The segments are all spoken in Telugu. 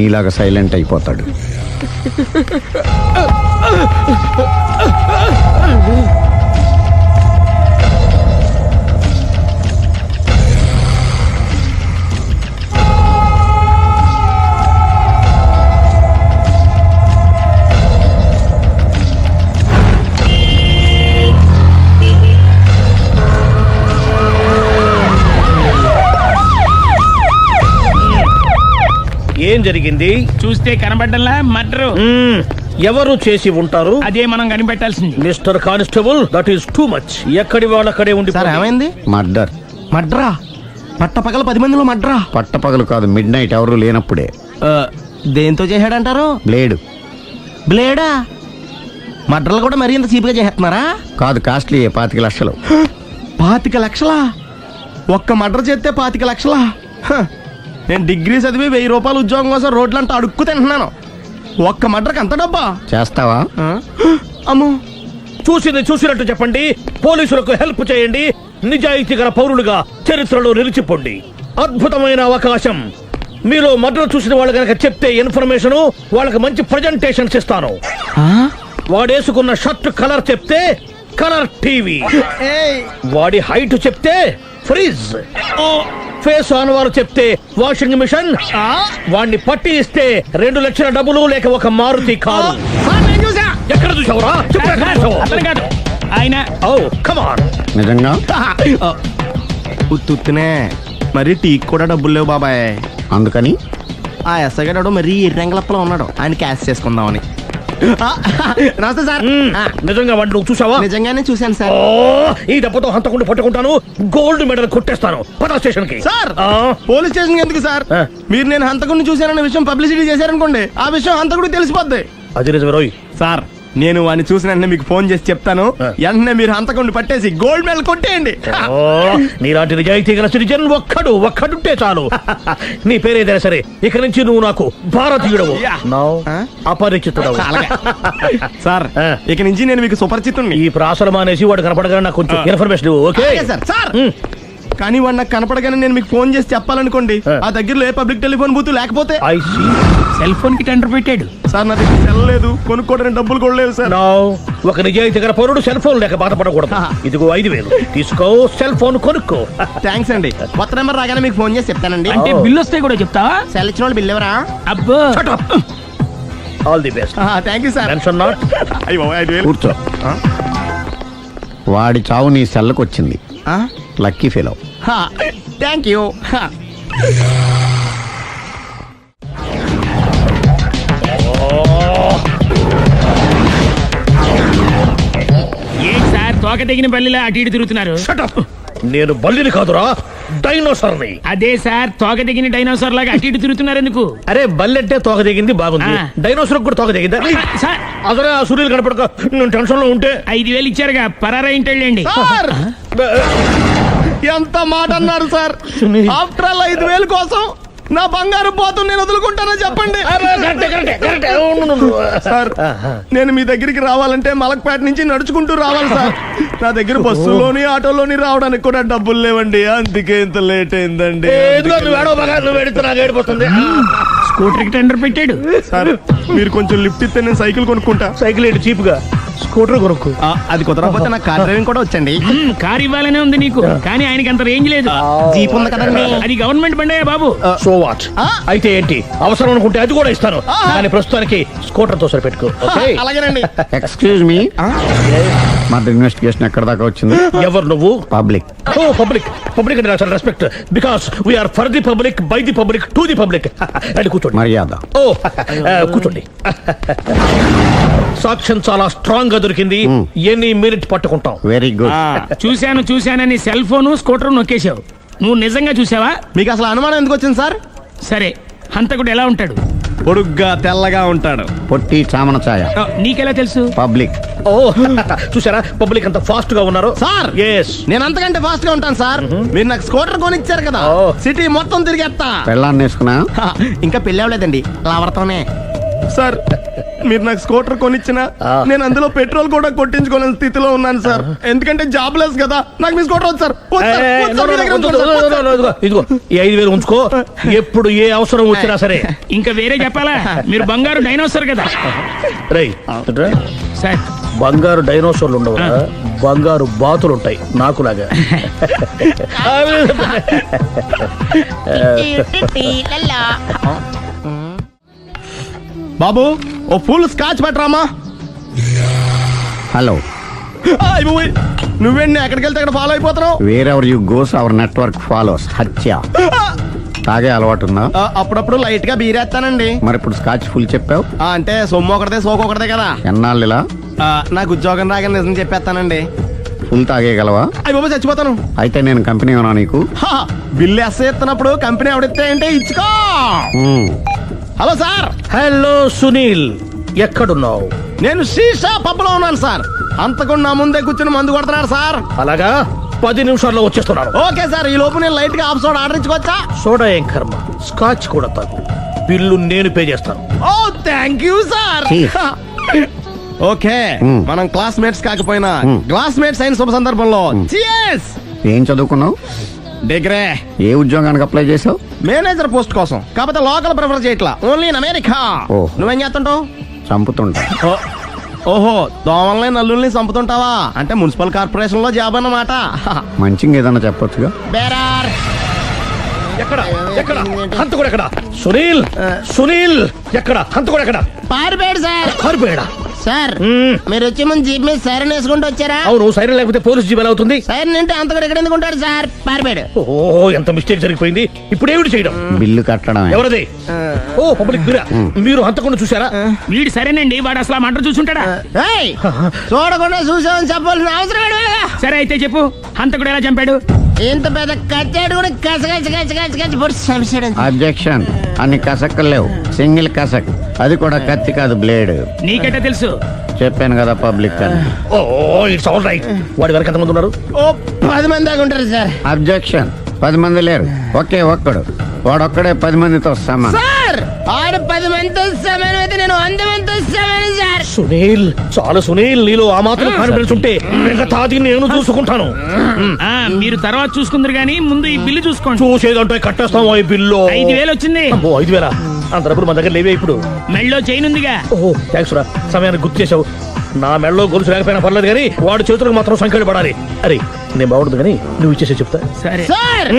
నీలాగా సైలెంట్ అయిపోతాడు. ఏం జరిగింది? చూస్తే కనబడ్డంలా మర్డరు. ఎవరు చేసి ఉంటారు? అదే మనం కనిపెట్టాల్సింది. Mister constable, that is too much. ఎక్కడి వాళ్ళక్కడే ఉండి. సార్ ఏమైంది? మర్డర్. మడ్రా? పట్టపగల 10 మందిలో మడ్రా? పట్టపగలు కాదు, మిడ్ నైట్ ఎవరు లేనప్పుడే. దేంతో చేశాడంటారు? బ్లేడు. బ్లేడా? మడ్రలు కూడా మరీ ఇంత చీప్గా చేస్తున్నారా? కాదు, కాస్ట్లీ 25 లక్షలు. 25 లక్షలా? ఒక్క మడ్ర చేస్తే 25 లక్షలా? నేను డిగ్రీ చదివి 1000 రూపాయలు ఉద్యోగం కోసం రోడ్లంతా అడుక్కు తింటున్నాను. ఒక్క మడ్రకి అంత డబ్బా? చేస్తావా? అమ్మో, చూసింది చూసినట్టు చెప్పండి. పోలీసులకు హెల్ప్ చేయండి. నిజాయితీ గల పౌరులుగా చరిత్రలో నిలిచిపోండి. అద్భుతమైన అవకాశం. మీలో మర్డర్ చూసిన వాళ్ళు కనుక చెప్తే ఇన్ఫర్మేషన్, వాళ్ళకి మంచి ప్రజెంటేషన్స్ ఇస్తాను. వాడేసుకున్న షర్ట్ కలర్ చెప్తే కలర్ టీవీ, వాడి హైట్ చెప్తే ఫ్రిజ్, ఫేస్ ఆన్ వారు చెప్తే వాషింగ్ మిషన్, వాడిని పట్టి ఇస్తే 2 లక్షల డబ్బులు లేక ఒక మారుతి కారు. ఎక్కడ చూసావురా? అతను కాదు ఆయన. Oh come on. నిజంగా? ఉత్తునే మరి టీకి కూడా డబ్బులు లేవు బాబాయ్. అందుకని ఆ ఎస్ఐ గారు మరీ ఎర్రంగలప్పలో ఉన్నాడు, ఆయన క్యాష్ చేసుకుందామని. నమస్తే సార్. నిజంగా వాడిని నువ్వు చూసావా? నిజంగానే చూశాను సార్. ఈ దెబ్బతో హంతకుండా పట్టుకుంటాను, గోల్డ్ మెడల్ కొట్టేస్తాను. పద స్టేషన్ కి. సార్, పోలీస్ స్టేషన్ ఎందుకు సార్? మీరు నేను హంతకుడిని చూశానన్న విషయం పబ్లిసిటీ చేశారనుకోండి, ఆ విషయం హంతకుడికి తెలిసిపోద్ది. అది నిజమే రోయ్. సార్, నేను వాడిని చూసిన వెంటనే మీకు ఫోన్ చేసి చెప్తాను. వెంటనే మీరు హంతకుడిని పట్టేసి గోల్డ్ మెడల్ కొట్టేయండి. నీలాంటి నిజాయితీ గల సిటిజన్ ఒక్కడుంటే చాలు. నీ పేరేదైనా సరే, ఇక నుంచి నువ్వు నాకు భారతీయుడవు, అపరిచితుడవు. సార్, ఇక నుంచి నేను మీకు సుపరిచితుడిని. ఈ ప్రాసలు మానేసి వాడు కనపడగానే నాకు కొంచెం ఇన్ఫర్మేషన్. Okay sir. కానీ వాడు నాకు కనపడగానే నేను మీకు ఫోన్ చేసి చెప్పాలనుకోండి, ఆ దగ్గరలో ఏ పబ్లిక్ టెలిఫోన్ బూత్ లేకపోతే. సెల్ ఫోన్ కి టెండర్ పెట్టాడు. సార్, నా దగ్గర సెల్ లేదు, కొనుక్కోవడానికి డబ్బులు కూడా లేవు సార్. ఒక నిజాయితీ గల పౌరుడు సెల్ ఫోన్ లేక బాధపడకూడదు. ఇదిగో 5000 తీసుకో, సెల్ ఫోన్ కొనుక్కో. థ్యాంక్స్ అండి. కొత్త నెంబర్ రాగానే మీకు ఫోన్ చేసి చెప్తానండి. అంటే బిల్ వస్తే కూడా చెప్తావా? సెల్ ఇచ్చిన వాళ్ళు బిల్ ఎవరా? అబ్బో, all the best. Thank you sir. Tension not. కూర్చో. వాడి చావు నీ సెల్లకు వచ్చింది. Lucky fellow. Thank you. ఏంటి సార్ తోక తెగిన బల్లిలా అటు ఇటు తిరుగుతున్నారు? నేను బల్లిని కాదురా, డైనోసార్ని. అదే సార్, తోక తెగిన డైనోసార్ లాగా అటు ఇటు తిరుగుతున్నారు ఎందుకు? అరే, బల్లెట్టే తోక దిగింది బాగుంది, డైనోసార్ కూడా తోక దిగిందా? సార్, అసలే ఆ సూర్యులు కనపడక నేను టెన్షన్ లో ఉంటే 5000 ఇచ్చారుగా, పరారా ఇంటండి. ఎంత మాట అన్నారు సార్? ఆఫ్టర్ ఆల్ 5000 కోసం నా బంగారు పోతు నేను వదులుకుంటానని చెప్పండి. సార్, నేను మీ దగ్గరికి రావాలంటే మలక్పేట నుంచి నడుచుకుంటూ రావాలి సార్. నా దగ్గర బస్సులోని ఆటోలోని రావడానికి కూడా డబ్బులు లేవండి, అందుకే ఇంత లేట్ అయిందండి. స్కూటర్ కి టెండర్ పెట్టాడు. సార్, మీరు కొంచెం లిఫ్ట్ ఇస్తే నేను సైకిల్ కొనుక్కుంటా. సైకిల్ ఏంటి చీప్ గా, స్కూటర్ కొనుక్కో. అది కుదరకపోతే నాకు కార్ డ్రైవింగ్ కూడా వచ్చండి. కార్ ఇవ్వాలనే ఉంది నీకు, కానీ ఆయనకి అంత రేంజ్ లేదు. జీప్ ఉంది కదండి. అది గవర్నమెంట్ బండే బాబు. So what? అయితే ఏంటి, అవసరం అనుకుంటే అది కూడా ఇస్తాను, కానీ ప్రస్తుతానికి స్కూటర్ తో సరిపెట్టుకో. అలాగేనండి. ఎక్స్క్యూజ్ మీ, మర్డర్ ఇన్వెస్టిగేషన్ ఎక్కడ దాకా వచ్చింది? ఎవరు నువ్వు? పబ్లిక్. పబ్లిక్ అంటే చాలా respect, because we are for the public, by the public, to the public. అది కూర్చోండి. మర్యాద. కూర్చోండి. సాక్ష్యం చాలా స్ట్రాంగ్ గా దొరికింది, ఎన్ని మినిట్ పట్టుకుంటాం. Very good. చూశానని సెల్ ఫోను స్కూటర్ నొక్కేశావు. నువ్వు నిజంగా చూసావా? మీకు అసలు అనుమానం ఎందుకు వచ్చింది సార్? సరే, హంతకుడు ఎలా ఉంటాడు? పొడుగ్గా తెల్లగా ఉంటాడు. పొట్టి చామన ఛాయ. నీకెలా తెలుసు? పబ్లిక్. చూసారా పబ్లిక్ అంత ఫాస్ట్ గా ఉన్నారు సార్. నేను అంతకంటే ఫాస్ట్ గా ఉంటాను సార్. మీరు నాకు స్కూటర్ కొనిచ్చారు కదా, సిటీ మొత్తం తిరిగేస్తా. పెళ్ళాన్ని వేసుకున్నా? ఇంకా పెళ్ళి అవ్వలేదండి, లావర్తోనే. సార్ మీరు నాకు స్కూటర్ కొనిచ్చిన నేను అందులో పెట్రోల్ కూడా కొట్టించుకోలేని స్థితిలో ఉన్నాను సార్. ఎందుకంటే జాబ్ లెస్ కదా. నాకు మీ స్కూటర్ వద్దు సార్. వద్దు సార్. వద్దు సార్. మీ దగ్గర ఉంచుకోండి సార్. ఇదిగో ఈ 5,000 ఉంచుకో. ఎప్పుడు ఏ అవసరం వచ్చినా సరే. ఇంకా వేరే చెప్పాలా? మీరు బంగారు డైనోసార్ కదా రై సార్. బంగారు డైనోసార్లు ఉండవు, బంగారు బాతులు ఉంటాయి నాకులాగా. బాబు ఓ ఫుల్ స్కాచ్ పట్టరామా. హలో, నువ్వేంటి ఎక్కడికి వెళ్తే అక్కడ ఫాలో అయిపోతున్నావు? Wherever you goes our network follows. హత్య. తాగే అలవాటు ఉందా? అప్పుడప్పుడు లైట్ గా బీరేస్తానండి. మరి ఇప్పుడు స్కాచ్ ఫుల్ చెప్పావు అంటే సొమ్ము ఒకటిదే సోకు ఒకటిదే కదా. ఎన్నాళ్ళు ఇలా? నాకు ఉద్యోగం రాగానే నిజం చెప్పేస్తానండి. ఫుల్ తాగేయగలవా? అయ్యి బాబు చచ్చిపోతాను. అయితే నేను కంపెనీ ఉన్నా నీకు? బిల్లు ఎస్ ఎత్తున్నప్పుడు కంపెనీ ఎవడితే అంటే ఇచ్చుకో. Hello sir. హలో సునీల్, ఎక్కడున్నావు? నేను శీషా పబ్లో ఉన్నాను సార్. అంతకుండా నా ముందే కూర్చుని మందు కొడుతున్నాడు సార్. అలాగా, 10 నిమిషాల్లో వచ్చేస్తున్నాను. Okay sir. ఈ లోపు నేను లైట్ గా ఆఫ్ సోడా ఆర్డర్ ఇచ్చుకోవచ్చా? సోడా ఏం కర్మ, స్కాచ్ కూడా తాగు. బిల్లు నేను పే చేస్తాను. ఓ థ్యాంక్ యూ సార్. ఓకే, మనం క్లాస్మేట్స్ కాకపోయినా క్లాస్మేట్స్ అయిన శుభ సందర్భంలో cheers. ఏం చదువుకున్నావు? డిగ్రీ. ఏ ఉద్యోగానికి అప్లై చేసావు? మేనేజర్ పోస్ట్ కోసం. కాకపోతే లోకల్ ప్రిఫర్ చేయట్లా, ఓన్లీ ఇన్ అమెరికా. ఓహో. నువ్వేం చేస్తుంటావు? చంపుతుంటా. ఓహో, దోమల్ని నల్లుల్ని చంపుతుంటావా? అంటే మున్సిపల్ కార్పొరేషన్ లో జాబ్ అన్నమాట. మంచిగా ఏదన్నా చెప్పొచ్చుగా. బేరార్. ఎక్కడ ఎక్కడ హంతకుడు ఎక్కడ? సునీల్, సునీల్ ఎక్కడ? హంతకుడు ఎక్కడ? పారిపోయాడు సార్. పారిపోయాడా? సార్ మీరు వచ్చే ముందు జీప్ మీద సైరన్ వేసుకుంటూ వచ్చారా? అవును, సైరన్ లేకపోతే పోలీస్ జీవన్ అవుతుంది. సైరన్ అంటే అంత కూడా ఎక్కడ ఎందుకు ఉంటాడు సార్? పారిపోయాడు. ఓ, ఎంత మిస్టేక్ జరిగిపోయింది. ఇప్పుడు ఏమిటి చేయడం? బిల్లు కట్టడం. ఎవరది? ఓ, పబ్లిక్ మీరా? మీరు హంతకుండా చూసారా? వీడు సరేనండి, వాడు అసలు ఆ మంట చూసుంటాడా? ఏయ్, చూడకుండా చూసామని చెప్పాల్సిన అవసరం ఏంటి? సరే అయితే చెప్పు, హంతకుడు ఎలా చంపాడు? ఇంత పెద్ద కచ్చాడు కూడా కచ్చ పొడి చంపేశాడు. అబ్జెక్షన్. అన్ని కసక్కలు లేవు, సింగిల్ కసక్. అది కూడా కత్తి కాదు, బ్లేడ్. నీకెట్టా తెలుసు? చెప్పాను కదా పబ్లిక్ అని. ఓ, ఇట్స్ ఆల్ రైట్. వాడి వరకు ఎంతమంది ఉన్నారు? ఓ 10 మంది దాకా ఉంటారు సార్. అబ్జెక్షన్. 10 మంది లేరు, ఒకే ఒక్కడు. వాడొక్కడే 10 మందితో సమానం. సార్ ఆడు 10 మందితో సమానం అయితే నేను 100 మందితో సమానం సార్. సునీల్, చాలు సునీల్, నీలో ఆ మాత్రం కాన్ఫిడెన్స్ ఉంటే మిగతాది నేను చూసుకుంటాను. మీరు తర్వాత చూసుకుందరు గానీ ముందు ఈ బిల్లు చూసుకోండి. చూసేదంటే కట్టేస్తాం. ఈ బిల్లు 5,000 వచ్చింది. 5,000? అంత డబ్బులు మన దగ్గర లేవే ఇప్పుడు. మెళ్ళో చైన్ ఉందిగా. ఓహో, థ్యాంక్స్ రా, సమయానికి గుర్తు చేసావు. నా మెడలో గొలుసు లేకపోయినా పర్లేదు కానీ వాడి చేతులకు మాత్రం సంఖ్యలు పడాలి. అరే, నేను బాగుంటుంది కానీ నువ్వు ఇచ్చేసే చెప్తా. సరే సార్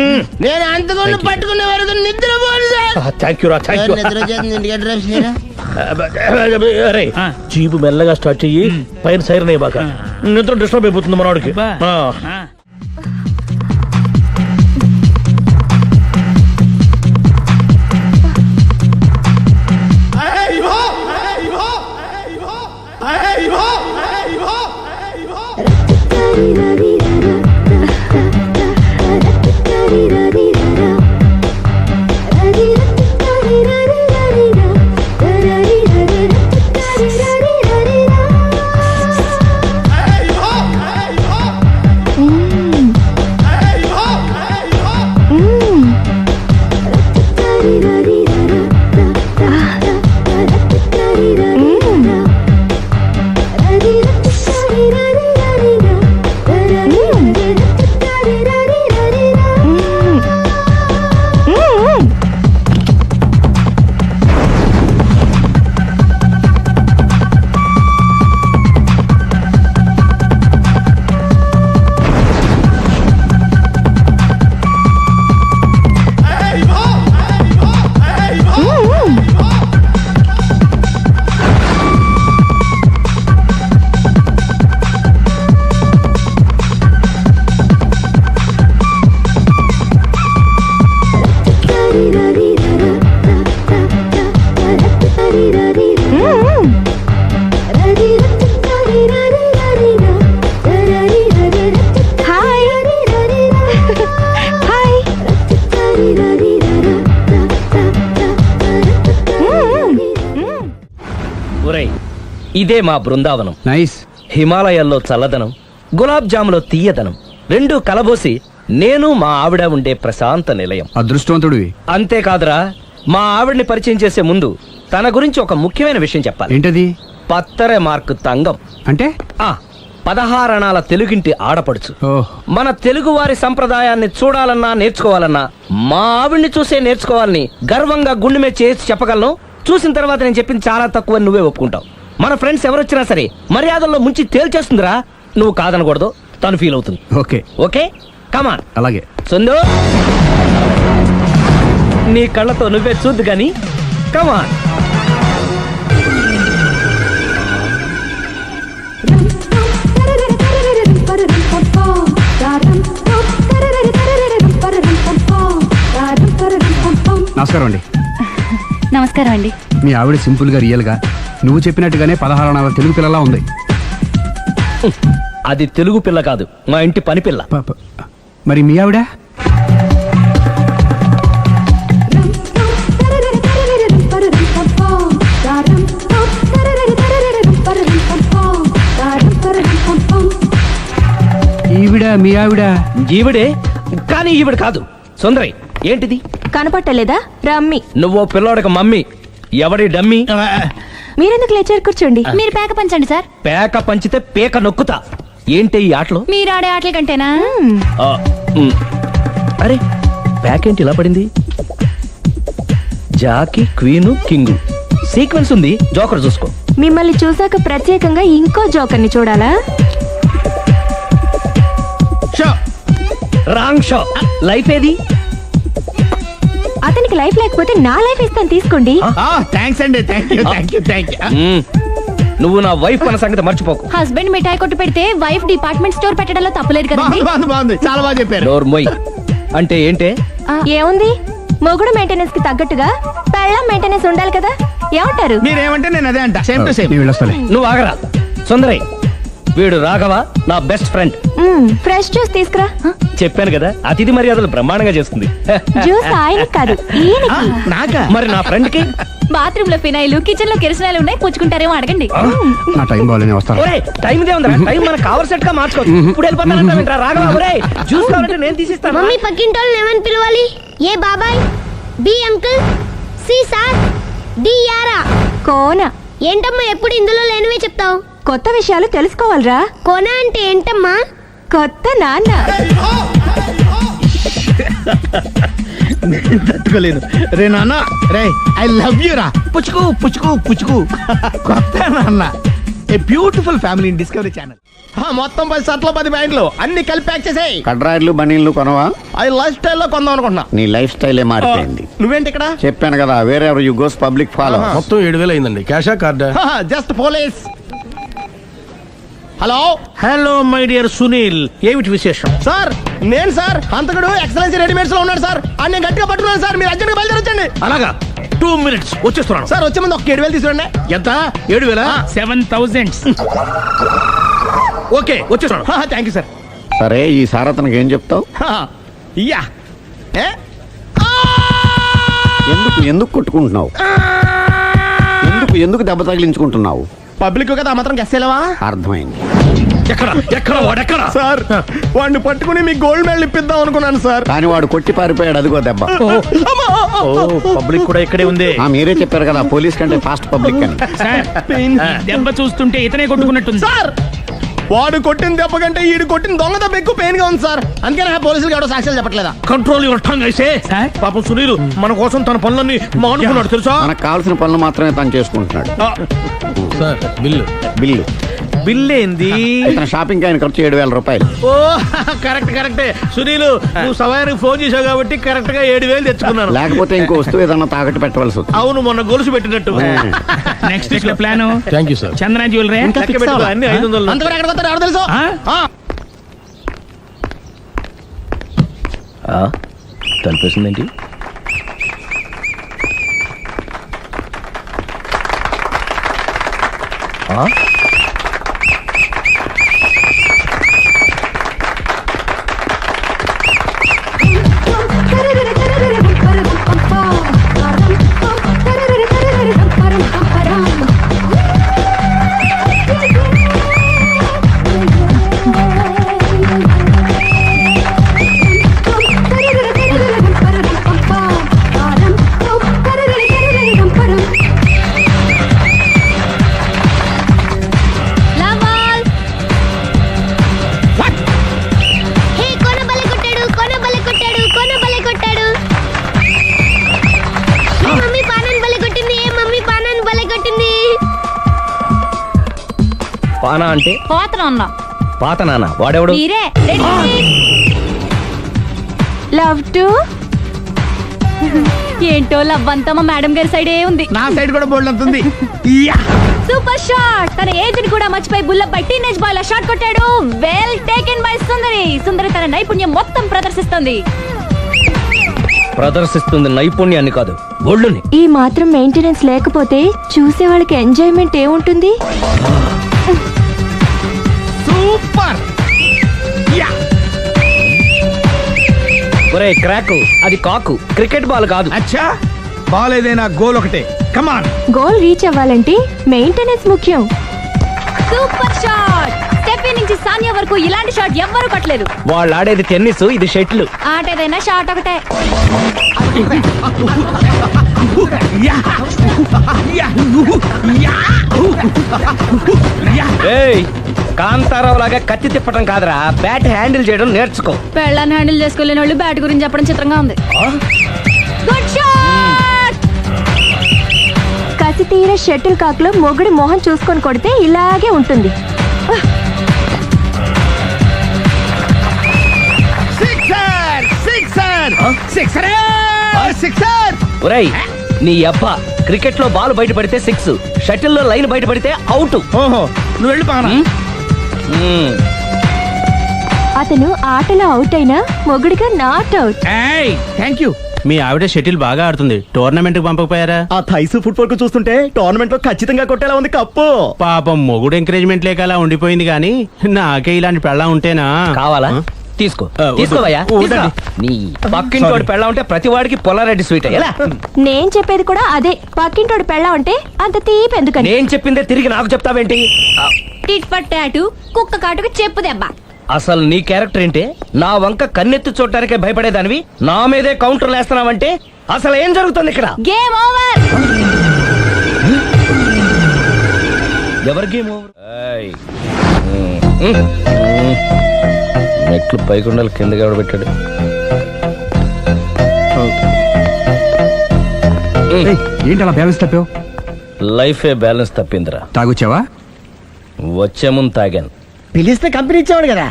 నేను అంతకుండా పట్టుకునే వరకు నిద్రపోను సార్. థ్యాంక్ యూ రా, థ్యాంక్ యూ. నిద్ర చేస్తుంది ఇంటికి అడ్రస్ చేయరా? అరే, జీపు మెల్లగా స్టార్ట్ చెయ్యి, పైన సైరన్ అయ్యాక నిద్ర డిస్టర్బ్ అయిపోతుంది మనవాడికి. ఇదే మా బృందావనం. నైస్. హిమాలయాల్లో చల్లదనం, గులాబ్ జాములో తీయదనం రెండు కలబోసి నేను మా ఆవిడ ఉండే ప్రశాంత నిలయం. అదృష్టవంతుడివి. అంతేకాదురా, మా ఆవిడ్ని పరిచయం చేసే ముందు తన గురించి ఒక ముఖ్యమైన విషయం చెప్పాలి. ఏంటది? పత్తరె మార్కు తంగం అంటే 16 అణాల తెలుగింటి ఆడపడుచు. ఓహ్, మన తెలుగు వారి సంప్రదాయాన్ని చూడాలన్నా నేర్చుకోవాలన్నా మా ఆవిడ్ని చూసే నేర్చుకోవాలని గర్వంగా గుండె మీద చేసి చెప్పగలను. చూసిన తర్వాత నేను చెప్పింది చాలా తక్కువ నువ్వే ఒప్పుకుంటావు. మన ఫ్రెండ్స్ ఎవరొచ్చినా సరే మర్యాదల్లో ముంచి తేల్చేస్తుందిరా. నువ్వు కాదనకూడదు, తను ఫీల్ అవుతుంది. Okay okay come on. అలాగే. సుందు నీ కళ్ళతో నువ్వే చూద్దు గాని కమాన్. నమస్కారం అండి. నమస్కారం అండి. మీ ఆవిడ సింపుల్ గా రియల్ గా నువ్వు చెప్పినట్టుగానే 16 అణాల తెలుగు పిల్లలా ఉంది. అది తెలుగు పిల్ల కాదు, మా ఇంటి పని పిల్ల. మరి మీ ఆవిడ? ఈవిడ మీ ఆవిడ? ఈవిడే, కానీ ఈవిడ కాదు. సుందరి ఏంటిది కనపట్టలేదా? రమ్మి. నువ్వు పిల్లోడక మమ్మీ. ఎవడి డమ్మీ? మీరెందుకు లేచారు? కూర్చోండి. మీరు పేక పంచండి సార్. పేక పంచితే పేక నొక్కుతా. ఏంటి ఈ ఆటలు? మీరు ఆడే ఆటల కంటేనా? ఆ, అరే పేక ఏంటి ఇలా పడింది? జాకి, క్వీను, కింగు సీక్వెన్స్ ఉంది. జోకర్ చూసుకో. మిమ్మల్ని చూసాక ప్రత్యేకంగా ఇంకో జోకర్ని చూడాలా? Wrong show. లైఫ్ ఏది? అతనికి లైఫ్ లేకపోతే నా లైఫ్ ఇస్తాను, తీసుకోండి. థ్యాంక్స్ అండి. Thank you. నువ్వు నా వైఫ్ అన్న సంగతి మర్చిపోకు. హస్బెండ్ మిఠాయి కొట్టు పెడితే వైఫ్ డిపార్ట్మెంట్ స్టోర్ పెట్టడంలో తప్పలేదు కదండి. బాగుంది, చాలా బాగా చెప్పారు. డోర్ మొయ్. అంటే ఏంటే? ఏముంది, మొగుడు మెయింటెనెన్స్ కి తగ్గట్టుగా పెళ్ళం మెయింటెనెన్స్ ఉండాలి కదా. ఏమంటారు? మీరేమంటే నేను అదే అంట. Same to same. నేను వెళ్ళొస్తాలే. నువ్వు ఆగరా. సుందరి, వీడు రాఘవ నా బెస్ట్ ఫ్రెండ్. ఫ్రెష్ జ్యూస్ తీసుకురా. చెప్పాను కదా, అతిథి మర్యాదలు బ్రహ్మాండంగా చేస్తుంది. జ్యూస్ ఆయనకి కాదు, ఈయనకి. నాకా? మరి నా ఫ్రెండ్ కి? బాత్రూమ్ లో ఫినాయిల్, కిచెన్ లో కిరసనాయిలు ఉన్నాయి, పుచ్చుకుంటారేమో అడగండి. నా టైం బాగాలేని వస్తాను. ఒరే టైం దే ఉందిరా. టైం మన కవర్ సెట్ గా మార్చుకోవచ్చు. ఇప్పుడు వెళ్ళిపోతానంటా రాఘవ. ఒరే జ్యూస్ కావాలంటే నేను తీసిస్తాను. మమ్మీ పక్కింటోళ్ళని ఏమని పిలవాలి? ఏ బాబాయ్, B uncle, C sir, D యారా. కోన. ఏంటమ్మా ఎప్పుడు ఇందులో లేనివే చెప్తావు? కొత్త విషయాలు తెలుసుకోవాలిరా. కోన అంటే ఏంటమ్మా? కొత్త నాన్న. తట్టుకోలేదు రే నాన్న. రే ఐ లవ్ యూ రా. పుచ్చుకు పుచ్చుకు పుచ్చుకు. కొత్త నాన్న. A beautiful family in discovery channel. మొత్తం 10 షర్ట్లు 10 ప్యాంట్లు అన్ని కలిపి ప్యాక్ చేసేయ్. కడ్రాయిలు బనీళ్లు కొనవా? అది లైఫ్ స్టైల్ లో కొందాం అనుకుంటున్నా. నీ లైఫ్ స్టైలే మారిపోయింది. నువ్వేంటి ఇక్కడ? చెప్పాను కదా, వేరే యు గోస్ పబ్లిక్ ఫాలో. మొత్తం 7,000 అయిందండి. క్యాషా కార్డా? Just police. Hello hello my dear Sunil, ఏమిటి విశేషం? సార్, నేను సార్ హంతకుడు ఎక్సలెన్సీ రెడీమేడ్స్ లో ఉన్నాడు సార్. అని నేను గట్టిగా పట్టుకున్నాను సార్. మీరు అర్జెంట్ గా బయలుదేరొచ్చండి. అలాగా, 2 minutes వచ్చేస్తున్నాను. సార్ వచ్చే ముందు ఒక 7,000 తీసుకురండి. ఎంత? 7,000? 7,000. ఓకే వచ్చేస్తున్నాను. Thank you sir. సరే, ఈ సార్ అతనికి ఏం చెప్తావు? ఇయ్యా. ఎందుకు కొట్టుకుంటున్నావు? ఎందుకు దెబ్బ తగిలించుకుంటున్నావు? పబ్లిక్ కదా మాత్రం గెస్సేలేవా? అర్థమైంది. ఎక్కడ వాడెక్కడ? సార్, వాడిని పట్టుకుని మీ గోల్డ్ మెడల్ ఇప్పిద్దాం అనుకున్నాను సార్. కానీ వాడు కొట్టి పారిపోయాడు. అదిగో దెబ్బ. పబ్లిక్ కూడా ఇక్కడే ఉంది. మీరే చెప్పారు కదా, పోలీస్ కంటే ఫాస్ట్ పబ్లిక్ అని. సార్, దెబ్బ చూస్తుంటే ఇతనే కొట్టుకున్నట్టుంది. సార్, వాడు కొట్టిన దెబ్బ కంటే ఈడు కొట్టిన దొంగ దెబ్బ ఎక్కువ పెయిన్ గా ఉంది సార్. అందుకని పోలీసులు ఎవడో సాక్ష్యాలు చెప్పట్లేదా? కంట్రోల్ యువర్ టంగ్ అయితే. సార్? పాపం సునీల్ మన కోసం తన పనులన్నీ మానుకున్నాడు తెలుసా? మనకు కావాల్సిన పనులు మాత్రమే తను చేసుకుంటున్నాడు. Sir bill. బిల్లు బిల్ ఏంది? తన షాపింగ్ ఆయన ఖర్చు 7,000 రూపాయలు. ఓ కరెక్టే సునీల్, నువ్వు సమయానికి ఫోన్ చేసావు కాబట్టి కరెక్ట్ గా 7,000 తెచ్చుకున్నాను. లేకపోతే ఇంకో వస్తువు ఏదన్నా తాకట్టు పెట్టవలసి వస్తుంది. అవును, మొన్న గొలుసు పెట్టినట్టు. నెక్స్ట్ వీక్ లో plan thank you sir. Chandana jewellery. లెక్క పెట్టుకో, అన్ని 500. అంతవరకు ఎక్కడ పోతారు ఎవరు తెలుసు? తలిపేసిందేంటి? పానా అంటే పోతన ఉన్నా పాత నాన్న వాడెవడు మీరే లవ్ టు ఏంటో లవ్ అంతా మా మేడం గారి సైడే ఉంది. నా సైడ్ కూడా బోల్డ్ అంతుంది. Super shot. తన ఏజ్ ని కూడా మర్చిపోయి బుల్లపై టీనేజ్ బాయ్ లా షాట్ కొట్టాడు. Well taken by Sundari. Sundari తన నైపుణ్యం మొత్తం ప్రదర్శిస్తుంది నైపుణ్యాన్ని కాదు, ఒళ్ళుని. ఈ మాత్రం మెయింటెనెన్స్ లేకపోతే చూసే వాళ్ళకి ఎంజాయ్మెంట్ ఏముంటుంది? సూపర్. ఒరే క్రాకు, అది కాకు, క్రికెట్ బాల్ కాదు. అచ్చా, బాల్ ఏదైనా గోల్ ఒకటే. కమాన్. గోల్ రీచ్ అవ్వాలంటే మెయింటెనెన్స్ ముఖ్యం. Super shot. స్టెఫీ నుంచి సానియా వరకు ఇలాంటి షాట్ ఎవ్వరూ కొట్టలేదు. వాళ్ళు ఆడేది టెన్నిస్, ఇది షటిల్. ఆట ఏదైనా షాట్ ఒకటే. ఏయ్, కాంతారావు లాగా కత్తి తిప్పటం కాదురా, బ్యాట్ హ్యాండిల్ చేయడం నేర్చుకో. పెళ్ళాన్ని హ్యాండిల్ చేసుకోలేని వాళ్ళు బ్యాట్ గురించి చెప్పడం చిత్రంగా ఉంది. Good shot. కసి తీర షటిల్ కాక్ లో మొగుడి మొహం చూసుకొని కొడితే ఇలాగే ఉంటుంది. ఒరేయ్, నీ అబ్బా, క్రికెట్ లో బాల్ బయట పడితే 6, షటిల్ లో లైన్ బయట పడితే అవుట్. ఓహో, నువ్వు వెళ్ళి పానా. అతను ఆటలో అవుట్ అయినా మొగుడిగా నాట్ అవుట్. Thank you. మీ ఆవిడ షటిల్ బాగా ఆడుతుంది, టోర్నమెంట్ కి పంపకపోయారా? ఆ థైస్ ఫుట్బాల్ కు చూస్తుంటే టోర్నమెంట్ లో ఖచ్చితంగా కొట్టేలా ఉంది కప్పు. పాపం మొగుడు ఎంకరేజ్మెంట్ లేక అలా ఉండిపోయింది గానీ నాకే ఇలాంటి పెళ్ళా ఉంటేనా. కావాలా? తీసుకో, వద్దు. తీసుకోవయ్యా. వద్దండి. నీ పక్కింటోడి పెళ్ళ ఉంటే ప్రతి వాడికి పొలారెడ్డి స్వీట్. ఎలా? నేను చెప్పేది కూడా అదే. పక్కింటోడు పెళ్ళా ఉంటే అంత తీపి ఎందుకని? నేను చెప్పిందే తిరిగి నాకు చెప్తావేంటి? టిట్ ఫట్ టాటు, కుక్క కాటుకు చెప్పు దెబ్బ. అసలు నీ క్యారెక్టర్ ఏంటి? నా వంక కన్నెత్తి చూడటానికే భయపడేదానివి నా మీదే కౌంటర్లు వేస్తున్నావంటే అసలు ఏం జరుగుతుంది ఇక్కడ? Game over. ఎవరి గేమ్ ఓవర్? మెట్లు పైకుండలు కిందకి ఎవడు పెట్టాడు? ఏంటి అలా బ్యాలెన్స్ తప్పావు? లైఫే బ్యాలెన్స్ తప్పిందిరా. తాగొచ్చావా? వచ్చే ముందు తాగాను. పిలిస్తే కంపెనీ ఇచ్చేవాడు కదా.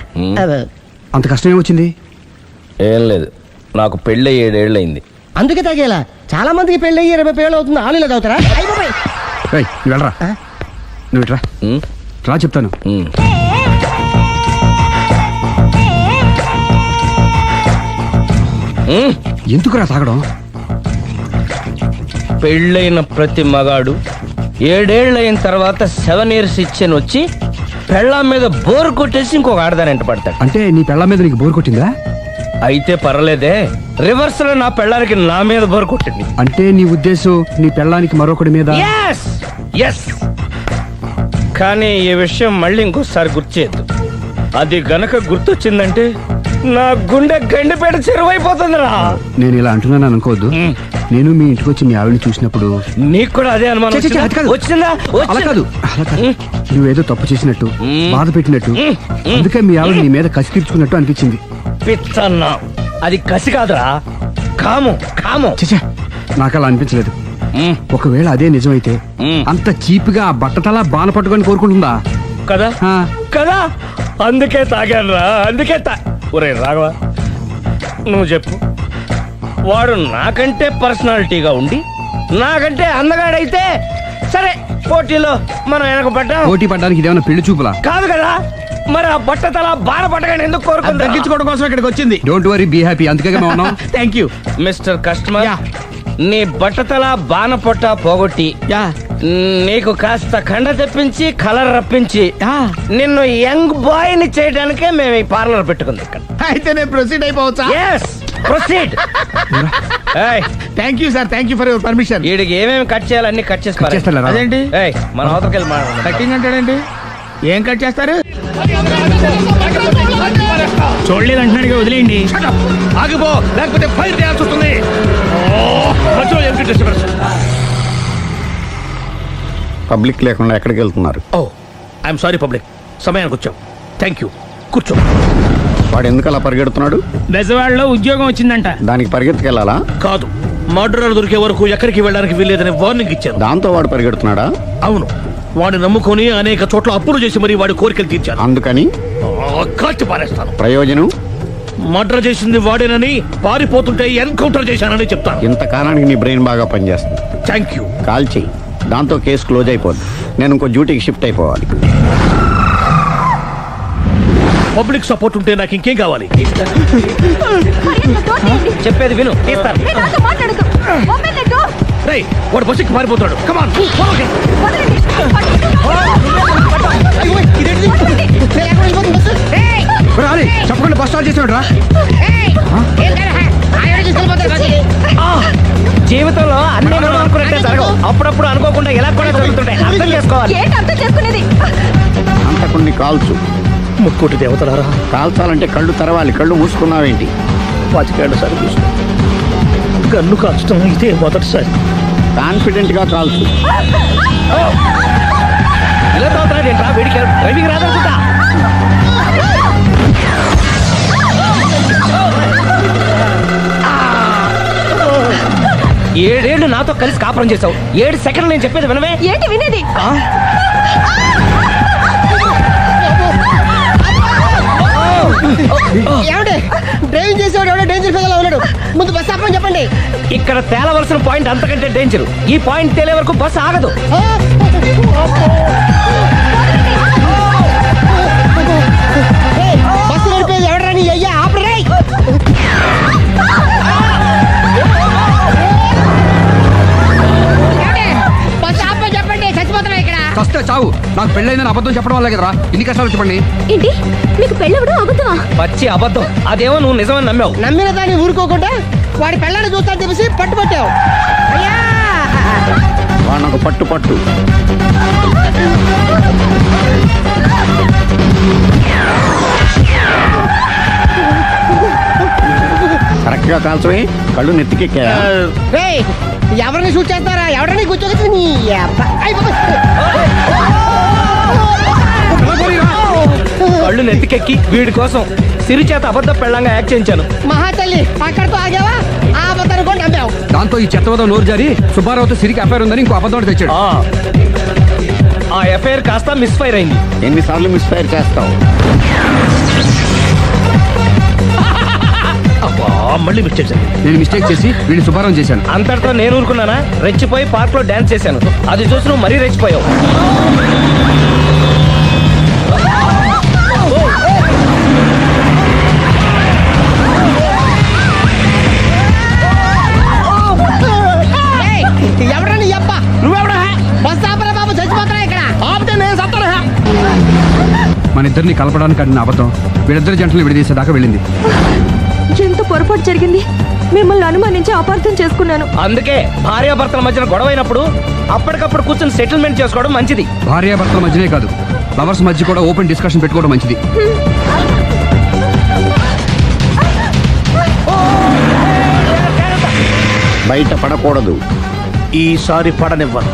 అంత కష్టం ఏమొచ్చింది? ఏం లేదు, నాకు పెళ్ళి 7 ఏళ్ళు అయింది. అందుకే తాగేలా. చాలా మందికి పెళ్ళి 20 ఏళ్ళు అవుతుంది. ఆలు ఇలా తాగుతారా? రేయ్, నువ్వు వెళ్ళరా. నువ్వు ఇట్రా రా, చెప్తాను. ఎందుకురా తాగడం? పెళ్ళైన ప్రతి మగాడు 7 ఏళ్ళు అయిన తర్వాత 7 ఇయర్స్ ఇచ్చాను వచ్చి పెళ్ళాం మీద బోరు కొట్టేసి ఇంకొక ఆడదానంట పడతాడు. అంటే నీ పెళ్ళ మీద నీకు బోర్ కొట్టిందా? అయితే పర్లేదే, రివర్స్ లో నా పెళ్ళానికి నా మీద బోరు కొట్టింది. అంటే నీ ఉద్దేశం నీ పెళ్ళానికి మరొకటి మీద? ఎస్. కానీ ఈ విషయం మళ్ళీ ఇంకోసారి గుర్తు చేయద్దు. అది గనక గుర్తొచ్చిందంటే నా గుండె గండిపేట చెరువైపోతుందిరా. నేను ఇలా అంటున్నాను అనుకోవద్దు. నేను మీ ఇంటికి వచ్చి మీ ఆవిడని చూసినప్పుడు నీకు కూడా అదే అనుమానం ఛీ, ఛీ, అది కాదు. వచ్చిందా? అలా కాదు, అలా కాదు. నువ్వేదో తప్పు చేసినట్టు, బాధ పెట్టినట్టు, అందుకే మీ ఆవిడ నీ మీద కసి తీర్చుకున్నట్టు అనిపించింది. పిచ్చన్నా, అది కసి కాదురా, కామం. చచ్చా, నాకు అలా అనిపించలేదు. ఒకవేళ అదే నిజమైతే అంత చీప్ గా బట్టతలా బాన పట్టుకొని కోరుకుంటుందా? కదా ఆ. కదా, అందుకే తాగాను రా, అందుకే ఒరే రాఘవ, నువ్వు చెప్పు, వాడు నాకంటే పర్సనాలిటీగా ఉండి నాకంటే అందగాడైతే సరే, పోటీలో మనం వెనకబడ్డా. పోటీ పడ్డానికి ఇదేమన్నా పెళ్లి చూపులా? కాదు కదా, మరి ఆ బట్టతల బాన పట్టగానే ఎందుకు కోరుకుంటా? తగ్గించుకోవడం కోసం ఇక్కడికి వచ్చింది. Don't worry, be happy. అందుకే మేము ఉన్నాం. Thank you. మిస్టర్ కస్టమర్, నీ బట్టతల బాన పొట్ట పోగొట్టి నీకు కాస్త కండ తెప్పించి కలర్ రప్పించి నిన్ను యంగ్ బాయ్ ని చేయడానికే మేము ఈ పార్లర్ పెట్టుకుంది ఇక్కడ. అయితే నేను ప్రొసీడ్ అయిపోవచ్చా? Proceed. Thank you sir, thank you for your permission. వీడికి ఏమేమి కట్ చేయాలి అన్ని కట్ చేసి చేస్తారా? అదేంటి మన అవతలకి వెళ్ళి మాట్లాడదాం. కటింగ్ అంటాడండి? ఏం కట్ చేస్తారు? చూడలేదు అంటున్నాడు, వదిలేయండి. ఆగిపో, లేకపోతే ఫైర్ చేయాల్సి వస్తుంది. మధ్యలో ఏమిటి disturbance? పబ్లిక్ లేకుండా ఎక్కడికి వెళ్తున్నారు? ఐఎమ్ సారీ పబ్లిక్, సమయానికి వచ్చాం. థ్యాంక్ యూ, కూర్చో. వాడు ఎందుకు అలా పరిగెడుతున్నాడు? బెజవాడలో ఉద్యోగం వచ్చిందంట. దానికి పరిగెత్తుకెళ్ళాలా? కాదు, మర్డరర్ దొరికే వరకు ఎక్కడికి వెళ్ళడానికి వీల్లేదని వార్నింగ్ ఇచ్చాను. దాంతో వాడు పరిగెడుతున్నాడా? అవును, వాడిని నమ్ముకొని అనేక చోట్ల అప్పులు చేసి మరి వాడి కోరికలు తీర్చాను. అందుకని కాల్చి పారేస్తాను. ప్రయోజనం? మర్డర్ చేసింది వాడేనని, పారిపోతుంటే ఎన్కౌంటర్ చేశానని చెప్తాను. ఇంతకాలానికి నీ బ్రెయిన్ బాగా పనిచేస్తుంది. Thank you. కాల్ చెయ్యి, దాంతో కేసు క్లోజ్ అయిపోద్ది. నేను ఇంకో డ్యూటీకి షిఫ్ట్ అయిపోవాలి. పబ్లిక్ సపోర్ట్ ఉంటే నాకు ఇంకేం కావాలి? చెప్పేది విను, తీస్తాను. రేయ్, వాడు బస్సుకి పారిపోతాడు. కమాన్, చెప్పకుండా బస్ స్టార్ట్ చేసాడు రా. జీవితంలో అన్ని మనం అనుకున్నట్టే జరగవు. అప్పుడప్పుడు అనుకోకుండా ఎలా కూడా జరుగుతుంటాయి. అర్థం చేసుకోవాలి. అంతకుని కాల్చు. ముక్కోటి దేవతలారా, కాల్చాలంటే కళ్ళు తెరవాలి. కళ్ళు మూసుకున్నావేంటి? 25 సార్లు చూసిన గన్ను కాల్చడం ఇదే మొదటిసారి. కాన్ఫిడెంట్ గా కాల్చు. ఇలా తాగుతున్నాడు ఏంట్రా? వీడికి డ్రైవింగ్ రాదనుకుంటా. ఏడేళ్లు నాతో కలిసి కాపురం చేసావు. 7 సెకండ్లు నేను చెప్పేది వినవే. ఏంటి వినేది? డ్రైవింగ్ చేసేవాడు ఎవడో డేంజర్ ఫీల్ ఉన్నాడు. ముందు బస్ ఆపమని చెప్పండి. ఇక్కడ తేలవలసిన పాయింట్ అంతకంటే డేంజర్. ఈ పాయింట్ తేలే వరకు బస్సు ఆగదు. బస్సు నడిపేది ఎవడరా నీ అయ్యా? ఆపరే. బస్ ఆపమని చెప్పండి. చచ్చిపోతున్నా ఇక్కడ. కష్ట చావు. నాకు పెళ్ళైందని అబద్ధం చెప్పడం వల్ల కదరా ఇన్ని కష్టాలు చెప్పండి. ఏంటి మీకు పెళ్ళవడం అబద్ధమా? పచ్చి అబద్ధం. అదేమో నువ్వు నిజమని నమ్మావు. నమ్మిన దాన్ని ఊరుకోకుండా వాడి పెళ్ళాన్ని చూస్తాను తెలిసి పట్టుబట్టావు. అయ్యా, వాడినొక పట్టు పట్టు. కరెక్ట్ గా కాల్చవే. కళ్ళు నెత్తికెక్కా. రేయ్, ఎవరిని షూట్ చేస్తారా? ఎవరిని కూర్చోవచ్చు నీ అబ్బా. కళ్ళు నెత్తికెక్కి వీడి కోసం సిరి చేత అబద్ధ పెళ్ళంగా యాక్ట్ చేయించాను. మహాతల్లి, అక్కడితో ఆగావా? ఆ అబద్ధాన్ని కూడా నమ్మావు. దాంతో ఈ చెత్తవద నోరు జారి సుబ్బారావుతో సిరికి అఫైర్ ఉందని ఇంకో అబద్ధం తెచ్చాడు. ఆ ఎఫ్ఐఆర్ కాస్త మిస్ఫైర్ అయింది. ఎన్నిసార్లు మిస్ఫైర్ చేస్తావు? మళ్ళీ మిస్టేక్ జరిగింది. నేను మిస్టేక్ చేసి వీడిని సుబ్బారావు చేశాను. అంతటితో నేను ఊరుకున్నానా? రెచ్చిపోయి పార్క్ లో డాన్స్ చేశాను. అది చూసి నువ్వు మరీ రెచ్చిపోయావు. ఎవరని అబ్బ? నువ్వెవడా? బస్ ఆపరా బాబు, చచ్చిపోతున్నా ఇక్కడ. ఆపితే నేను సత్తాను. మన ఇద్దరిని కలపడానికి అడిగిన అబద్ధం వీళ్ళిద్దరి జంటలు విడదీసేదాకా వెళ్ళింది. ఎంత పొరపాటు జరిగింది. మిమ్మల్ని అనుమానించి అపార్థం చేసుకున్నాను. అందుకే భార్యాభర్తల మధ్యన గొడవ అయినప్పుడు అప్పటికప్పుడు కూర్చొని సెటిల్మెంట్ చేసుకోవడం మంచిది. భార్యాభర్తల మధ్యనే కాదు, లవర్స్ మధ్య కూడా ఓపెన్ డిస్కషన్ పెట్టుకోవడం మంచిది. బయట పడకూడదు. ఈసారి పడనివ్వను.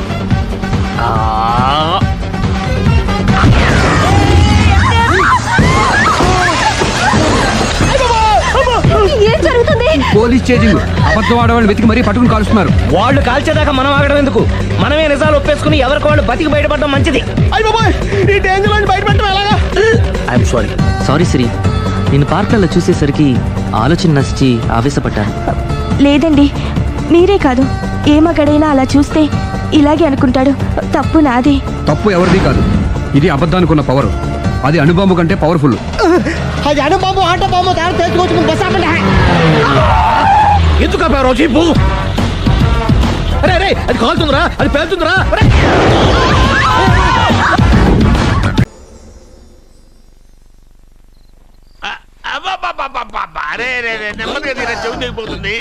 ఏం జరుగుతుంది? Police chasing. అబద్ధం ఆడవాళ్ళు వెతికి మరీ పట్టుకుని కాలుస్తున్నారు. వాళ్ళు కాల్చేదాకా మనం ఆగడం ఎందుకు? మనమే నిజాలు ఒప్పేసుకుని ఎవరికి వాళ్ళు బతికి బయటపడడం మంచిది. అయ్య బాబోయ్, ఈ డేంజర్ నుంచి బయటపడటం ఎలాగా? I'm sorry. సారీ సిరి, నేను పార్కులలో చూసేసరికి ఆలోచన నచ్చి ఆవేశపడ్డాను. లేదండి, మీరే కాదు, ఏ మగాడైనా అలా చూస్తే ఇలాగే అనుకుంటాడు. తప్పు నాదే. తప్పు ఎవరిది కాదు. ఇది అబద్ధానికి ఉన్న పవర్. అది అణుబాంబు కంటే పవర్ఫుల్. అది అణుబాంబు, ఆట బాంబు తయారు చేసుకోవచ్చు. బస్ ఆపండి. ఎందుకు ఆపారో చెప్పు. అరే అరే, అది కాలుతుందిరా, అది పేలుతుందిరా. నెమ్మదిగా తీరా, చెవి తెగిపోతుంది.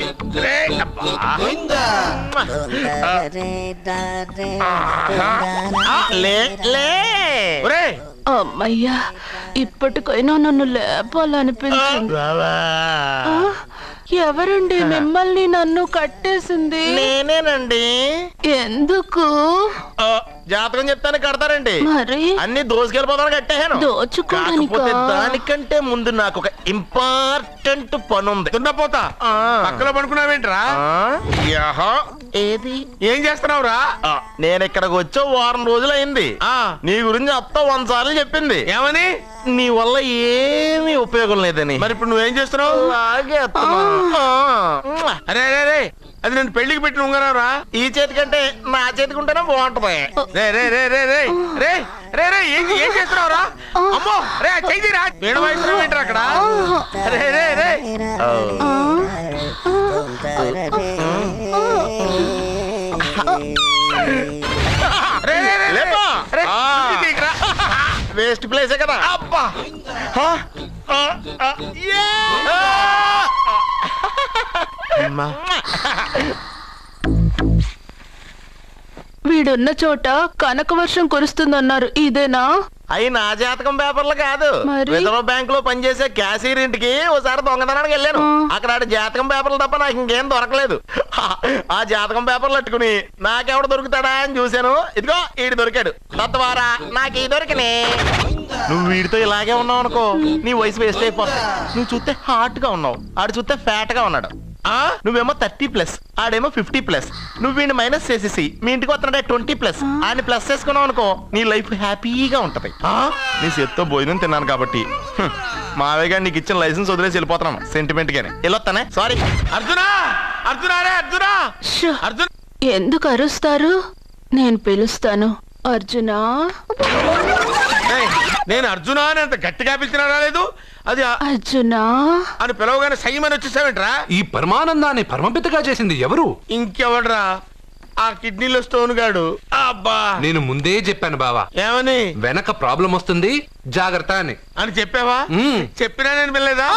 అమ్మయ్యా, ఇప్పటికైనా నన్ను లేపాలనిపించింది. ఎవరండి మిమ్మల్ని నన్ను కట్టేసింది? నేనేనండి. ఎందుకు? జాతకం చెప్తాను కడతారండి. మరి అన్ని దోసుకెళ్ళిపోతాను కట్టేహాను. దోచుకోడానికా? కాకపోతే దానికంటే ముందు నాకు ఒక ఇంపార్టెంట్ పని ఉంది. దున్నపోతా పక్కలో పడుకున్నావేంట్రా? ఏది ఏం చేస్తున్నావురా? నేను ఇక్కడికి వచ్చే వారం రోజులు అయింది. నీ గురించి అత్త 100 సార్లు చెప్పింది. ఏమని? నీ వల్ల ఏమీ ఉపయోగం లేదని. మరి ఇప్పుడు నువ్వేం చేస్తున్నావు? అలాగే అరే అరే రే, అది నేను పెళ్లికి పెట్టిన ఉంగరారా? ఈ చేతి కంటే నా చేతికి ఉంటేనే బాగుంటది. రే రే రే రే రే రే రే రే ఏం చేస్తున్నావురా? అమ్మో రే చెయ్యిరా. వేణ వయసు ఏంట్రా అక్కడ? రే రే రే వేస్ట్ ప్లేసే కదా. అబ్బా వీడున్న చోట కనక వర్షం కురుస్తుందన్నారు, ఇదేనా? అయి నా జాతకం పేపర్లు కాదు. మరి? రిజర్వ్ బ్యాంక్ లో పనిచేసే క్యాషియర్ ఇంటికి ఓసారి దొంగతనానికి వెళ్ళాను. అక్కడ ఆడ జాతకం పేపర్లు తప్ప నాకు ఇంకేం దొరకలేదు. ఆ జాతకం పేపర్లు పెట్టుకుని నాకెవడు దొరుకుతాడా అని చూశాను. ఇదిగో ఈడు దొరికాడు. తద్వారా నాకు ఈ దొరికినే. నువ్వు వీడితో ఇలాగే ఉన్నావు అనుకో, నీ వయసు వేస్ట్ అయిపోతుంది. నువ్వు చూస్తే హాట్ గా ఉన్నావు, ఆడు చూస్తే ఫ్యాట్ గా ఉన్నాడు. నువ్వేమో 30+, ఆడేమో 50+. నువ్వు వీడిని మైనస్ చేసేసి మీ ఇంటికి వస్తున్నాడే 20+. ఆయన ప్లస్ చేసుకున్నావు అనుకో, నీ లైఫ్ హ్యాపీగా ఉంటది. నీ చేత్తో భోజనం తిన్నాను కాబట్టి మావయ్య గారు నీకు ఇచ్చిన లైసెన్స్ వదిలేసి వెళ్ళిపోతున్నాను సెంటిమెంట్ గానే. వెళ్ళొస్తానే. సారీ. అర్జునా అర్జునా రే అర్జునా అర్జున. ఎందుకు అరుస్తారు? నేను పిలుస్తాను. అర్జునా. నేను అర్జునా అని అంత గట్టిగా పిలిచినా రాలేదు. అది అర్జునా అని పిలవగానే సైమని వచ్చేసావేంట్రా? ఈ పరమానందాన్ని పరమపితగా చేసింది ఎవరు? ఇంకెవడ్రా? ఆ కిడ్నీలో స్టోన్ గాడు. అబ్బా నేను ముందే చెప్పాను బావా, ఏమని? వెనక ప్రాబ్లం వస్తుంది, జాగ్రత్త అని. అని చెప్పావా? చెప్పినా నేను వెళ్ళలేదా?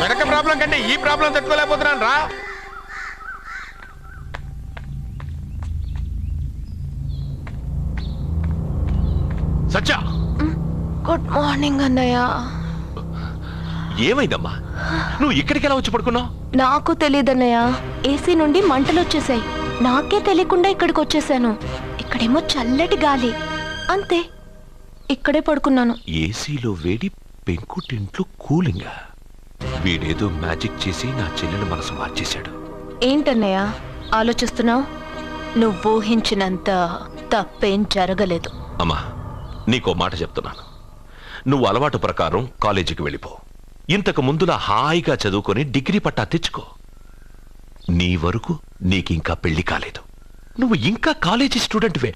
వెనక ప్రాబ్లం కంటే ఈ ప్రాబ్లం తట్టుకోలేకపోతున్నాను రా. సత్య, గుడ్ మార్నింగ్ అన్నయ్య. ఏమైందమ్మా? నువ్వు ఇక్కడికి ఎలా వచ్చి పడుకున్నావు? నాకు తెలియదన్నయ్య, ఏసీ నుండి మంటలు వచ్చేసాయి. నాకే తెలియకుండా ఇక్కడికి వచ్చేసాను. ఇక్కడేమో చల్లటి గాలి, అంతే. ఇక్కడే పడుకున్నాను. ఏసీలో వేడి, పెంకుటింట్లో కూలింగా. వీడేదో మ్యాజిక్ చేసి నా చెల్లెలు మనసు మార్చేశాడు. ఏంటన్నయ్య ఆలోచిస్తున్నావు? నువ్వు ఊహించినంత తప్పేం జరగలేదు. అమ్మా, నీకో మాట చెప్తున్నాను. నువ్వు అలవాటు ప్రకారం కాలేజీకి వెళ్ళిపో. ఇంతకు ముందులా హాయిగా చదువుకొని డిగ్రీ పట్టా తెచ్చుకో. నీ వరకు నీకింకా పెళ్లి కాలేదు. నువ్వు ఇంకా కాలేజీ స్టూడెంట్వే.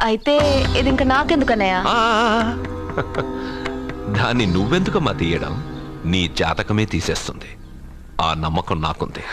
అయితే ఇది ఇంకా నాకెందుకన్నయ్య? దాన్ని నువ్వెందుకమ్మా తీయడం? నీ జాతకమే తీసేస్తుంది. ఆ నమ్మకం నాకుంది.